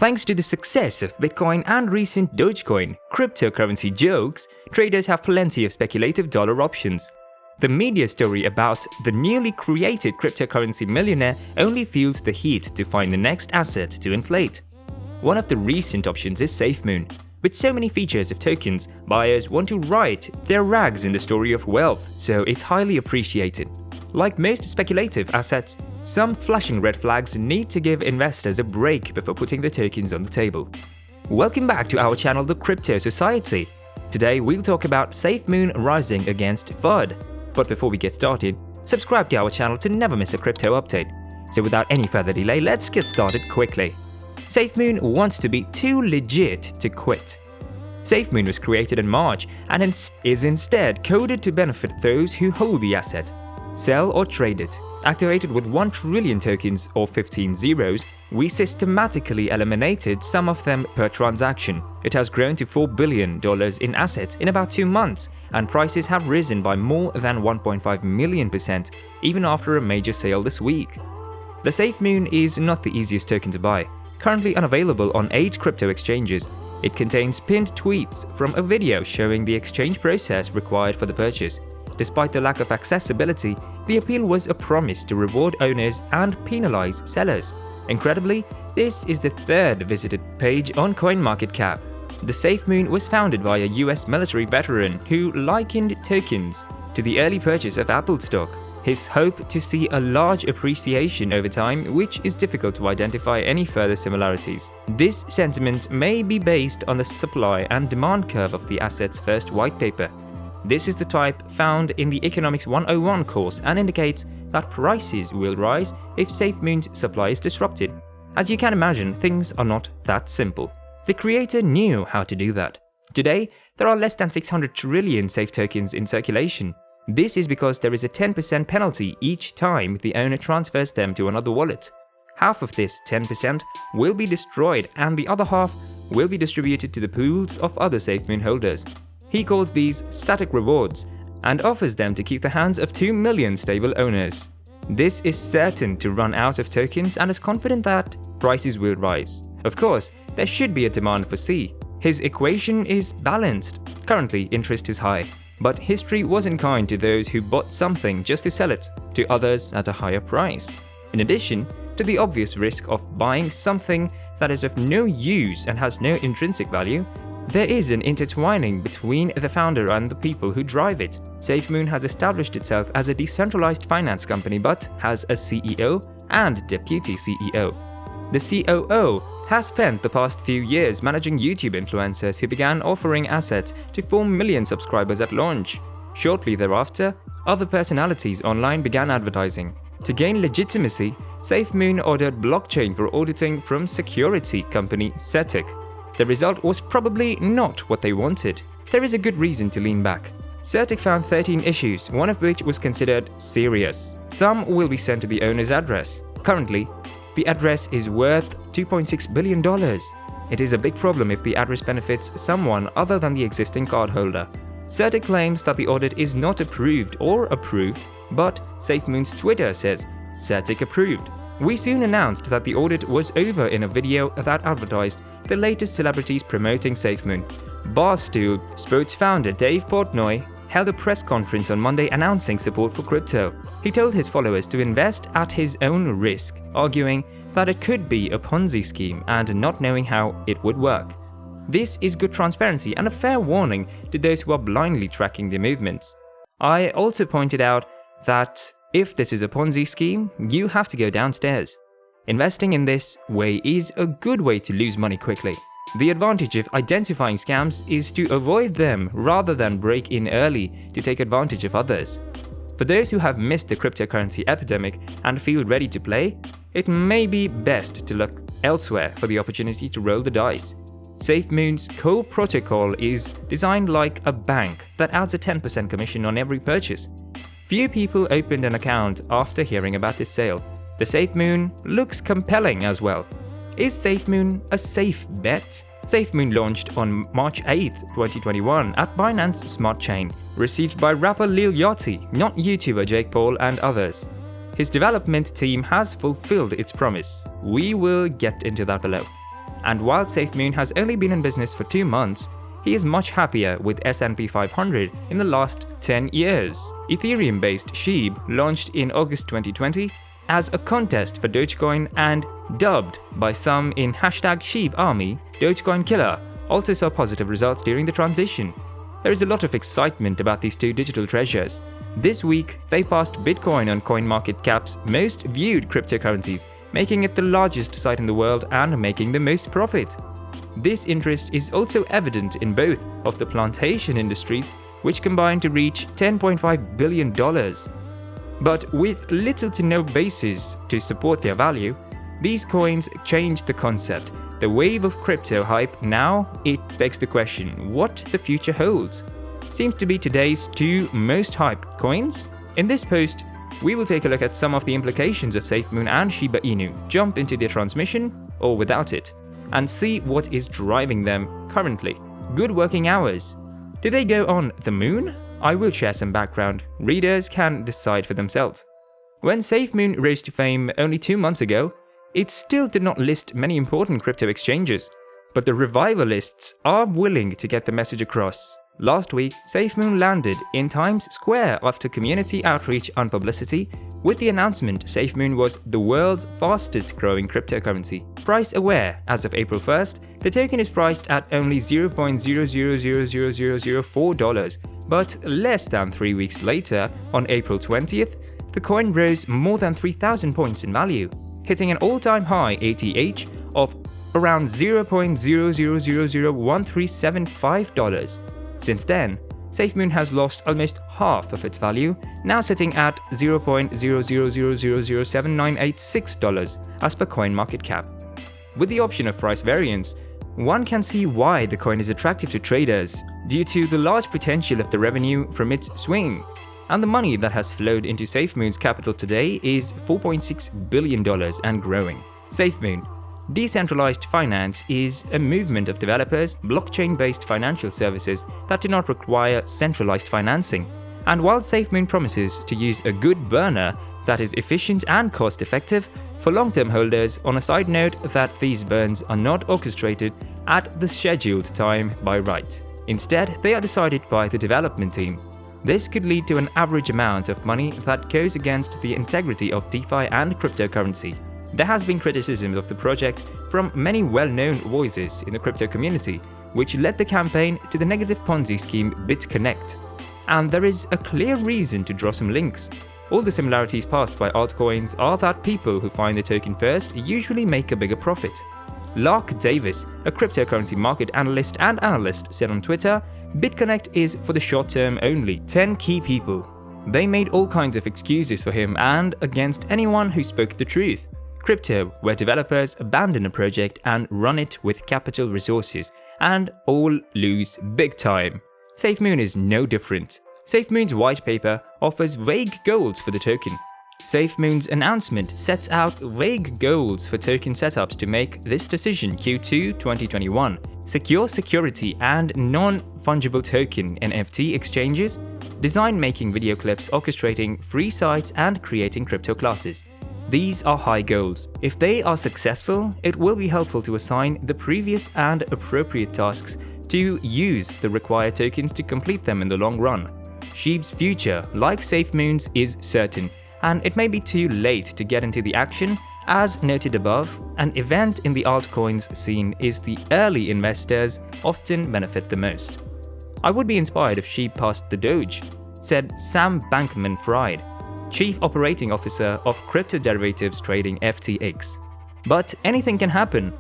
Thanks to the success of Bitcoin and recent Dogecoin cryptocurrency jokes, traders have plenty of speculative dollar options. The media story about the newly created cryptocurrency millionaire only fuels the heat to find the next asset to inflate. One of the recent options is SafeMoon. With so many features of tokens, buyers want to write their rags in the story of wealth, so it's highly appreciated. Like most speculative assets, some flashing red flags need to give investors a break before putting the tokens on the table. Welcome back to our channel, The Crypto Society. Today we'll talk about SafeMoon rising against FUD. But before we get started, subscribe to our channel to never miss a crypto update. So without any further delay, let's get started quickly. SafeMoon wants to be too legit to quit. SafeMoon was created in March and is instead coded to benefit those who hold the asset, sell or trade it. Activated with 1 trillion tokens or 15 zeros, we systematically eliminated some of them per transaction. It has grown to $4 billion in assets in about 2 months, and prices have risen by more than 1.5 million% even after a major sale this week. The SafeMoon is not the easiest token to buy. Currently unavailable on 8 crypto exchanges, it contains pinned tweets from a video showing the exchange process required for the purchase. Despite the lack of accessibility, the appeal was a promise to reward owners and penalize sellers. Incredibly, this is the 3rd visited page on CoinMarketCap. The SafeMoon was founded by a US military veteran who likened tokens to the early purchase of Apple stock. His hope to see a large appreciation over time, which is difficult to identify any further similarities. This sentiment may be based on the supply and demand curve of the asset's first white paper. This is the type found in the Economics 101 course and indicates that prices will rise if SafeMoon's supply is disrupted. As you can imagine, things are not that simple. The creator knew how to do that. Today, there are less than 600 trillion safe tokens in circulation. This is because there is a 10% penalty each time the owner transfers them to another wallet. Half of this 10% will be destroyed and the other half will be distributed to the pools of other SafeMoon holders. He calls these static rewards and offers them to keep the hands of 2 million stable owners. This is certain to run out of tokens and is confident that prices will rise. Of course, there should be a demand for C. His equation is balanced. Currently, interest is high, but history wasn't kind to those who bought something just to sell it to others at a higher price. In addition to the obvious risk of buying something that is of no use and has no intrinsic value, there is an intertwining between the founder and the people who drive it. SafeMoon has established itself as a decentralized finance company but has a CEO and deputy CEO. The COO has spent the past few years managing YouTube influencers who began offering assets to 4 million subscribers at launch. Shortly thereafter, other personalities online began advertising. To gain legitimacy, SafeMoon ordered blockchain for auditing from security company Certix. The result was probably not what they wanted. There is a good reason to lean back. Certix found 13 issues, one of which was considered serious. Some will be sent to the owner's address. Currently, the address is worth $2.6 billion. It is a big problem if the address benefits someone other than the existing cardholder. Certix claims that the audit is not approved, but SafeMoon's Twitter says Certix approved. We soon announced that the audit was over in a video that advertised the latest celebrities promoting SafeMoon. Barstool Sports founder Dave Portnoy held a press conference on Monday announcing support for crypto. He told his followers to invest at his own risk, arguing that it could be a Ponzi scheme and not knowing how it would work. This is good transparency and a fair warning to those who are blindly tracking the movements. I also pointed out that if this is a Ponzi scheme, you have to go downstairs. Investing in this way is a good way to lose money quickly. The advantage of identifying scams is to avoid them rather than break in early to take advantage of others. For those who have missed the cryptocurrency epidemic and feel ready to play, it may be best to look elsewhere for the opportunity to roll the dice. SafeMoon's core protocol is designed like a bank that adds a 10% commission on every purchase. Few people opened an account after hearing about this sale. The SafeMoon looks compelling as well. Is SafeMoon a safe bet? SafeMoon launched on March 8, 2021 at Binance Smart Chain, received by rapper Lil Yachty, not YouTuber Jake Paul and others. His development team has fulfilled its promise. We will get into that below. And while SafeMoon has only been in business for 2 months, he is much happier with S&P 500 in the last 10 years. Ethereum-based SHIB launched in August 2020 as a contest for Dogecoin and dubbed by some in #SHIB Army Dogecoin Killer, also saw positive results during the transition. There is a lot of excitement about these two digital treasures. This week, they passed Bitcoin on CoinMarketCap's most viewed cryptocurrencies, making it the largest site in the world and making the most profit. This interest is also evident in both of the plantation industries, which combined to reach $10.5 billion. But with little to no basis to support their value, these coins changed the concept. The wave of crypto hype now, it begs the question what the future holds. Seems to be today's two most hyped coins. In this post, we will take a look at some of the implications of SafeMoon and Shiba Inu, jump into their transmission or without it, and see what is driving them currently. Good working hours. Do they go on the moon? I will share some background. Readers can decide for themselves. When SafeMoon rose to fame only 2 months ago, it still did not list many important crypto exchanges, but the revivalists are willing to get the message across. Last week, SafeMoon landed in Times Square after community outreach and publicity, with the announcement SafeMoon was the world's fastest growing cryptocurrency. Price aware, as of April 1st, the token is priced at only $0.0000004, but less than 3 weeks later, on April 20th, the coin rose more than 3,000 points in value, hitting an all-time high ATH of around $0.0001375. Since then, SafeMoon has lost almost half of its value, now sitting at $0.000007986 as per CoinMarketCap. With the option of price variance, one can see why the coin is attractive to traders due to the large potential of the revenue from its swing. And the money that has flowed into SafeMoon's capital today is $4.6 billion and growing. SafeMoon. Decentralized Finance is a movement of developers, blockchain-based financial services that do not require centralized financing. And while SafeMoon promises to use a good burner that is efficient and cost-effective, for long-term holders, on a side note that these burns are not orchestrated at the scheduled time by right. Instead, they are decided by the development team. This could lead to an average amount of money that goes against the integrity of DeFi and cryptocurrency. There has been criticism of the project from many well-known voices in the crypto community, which led the campaign to the negative Ponzi scheme BitConnect. And there is a clear reason to draw some links. All the similarities passed by altcoins are that people who find the token first usually make a bigger profit. Lark Davis, a cryptocurrency market analyst, said on Twitter, BitConnect is for the short term only. 10 key people. They made all kinds of excuses for him and against anyone who spoke the truth. Crypto, where developers abandon a project and run it with capital resources, and all lose big time. SafeMoon is no different. SafeMoon's whitepaper offers vague goals for the token. SafeMoon's announcement sets out vague goals for token setups to make this decision Q2 2021. Secure security and non-fungible token NFT exchanges, design making video clips orchestrating free sites and creating crypto classes. These are high goals. If they are successful, it will be helpful to assign the previous and appropriate tasks to use the required tokens to complete them in the long run. SHIB's future, like SafeMoon's, is certain, and it may be too late to get into the action. As noted above, an event in the altcoins scene is the early investors often benefit the most. I would be inspired if SHIB passed the Doge, said Sam Bankman-Fried, Chief Operating Officer of Crypto Derivatives Trading FTX. But anything can happen.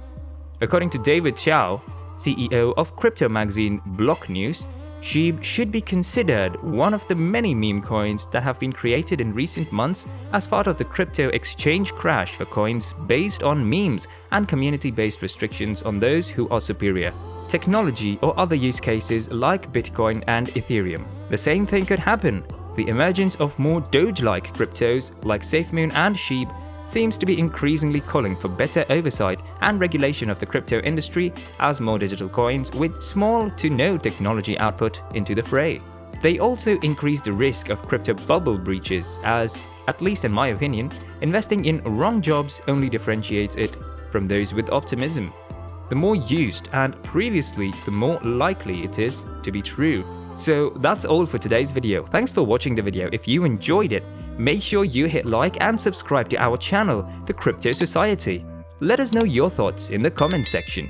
According to David Chow, CEO of crypto magazine Block News, SHIB should be considered one of the many meme coins that have been created in recent months as part of the crypto exchange crash for coins based on memes and community-based restrictions on those who are superior. Technology or other use cases like Bitcoin and Ethereum. The same thing could happen. The emergence of more Doge-like cryptos like SafeMoon and SHIB seems to be increasingly calling for better oversight and regulation of the crypto industry as more digital coins with small to no technology output into the fray. They also increase the risk of crypto bubble breaches as, at least in my opinion, investing in wrong jobs only differentiates it from those with optimism. the more used, and previously, the more likely it is to be true. So that's all for today's video. Thanks for watching the video. If you enjoyed it, make sure you hit like and subscribe to our channel, The Crypto Society. Let us know your thoughts in the comment section.